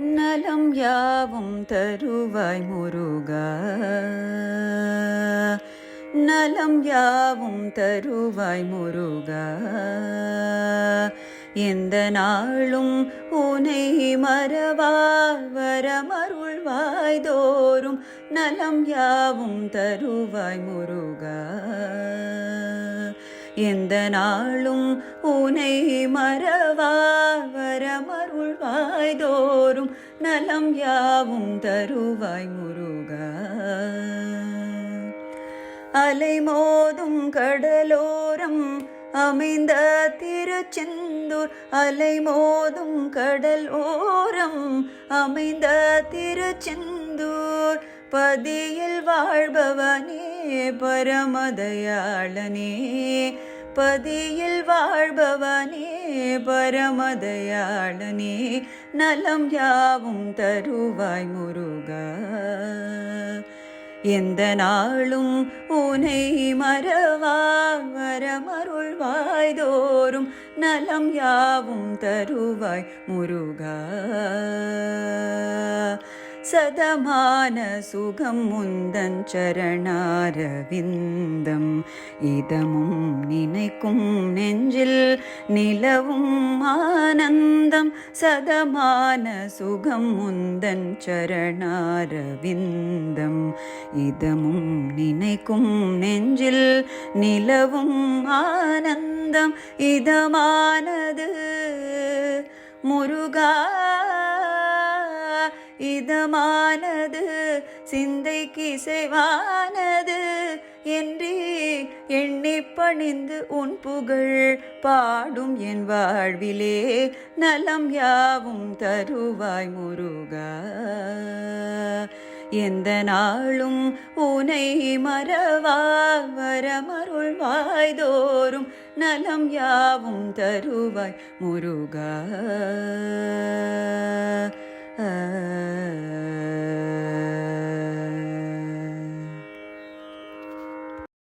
நலம் யாவும் தருவாய் முருகா, நலம் யாவும் தருவாய் முருகா. எந்த நாளும் உனை மறவா வரமருள்வாய் தோறும் நலம் யாவும் தருவாய் முருகா. எந்த நாளும் உனை மறவா வரமருள்வாய் தோறும் நலம் யாவும் தருவாய் முருகா. அலைமோதும் கடலோரம் அமைந்த திருச்செந்தூர், அலைமோதும் கடல் ஓரம் அமைந்த திருச்செந்தூர், பதியில் வாழ்பவனே பரமதயாளனே, பதியில் வாழ்பவனே பரமதயாளனே, நலம் யாவும் தருவாய் முருகா. எந்த நாளும் உனை மறவா வரமருள்வாய் தோறும் நலம் யாவும் தருவாய் முருகா. சதமான சுகம் முந்தன் சரணாரவிந்தம், இதமும் நினைக்கும் நெஞ்சில் நிலவும் ஆனந்தம். சதமான சுகம் முந்தன் சரணாரவிந்தம், இதமும் நினைக்கும் நெஞ்சில் நிலவும் ஆனந்தம். இதமானது முருகா, இதமானது சிந்தைக்கு இசைவானது என்று எண்ணி பணிந்து உன் புகழ் பாடும் என் வாழ்விலே நலம் யாவும் தருவாய் முருகா. எந்த நாளும் உனை மறவா வரமருள்வாய் தோறும் நலம் யாவும் தருவாய் முருகா.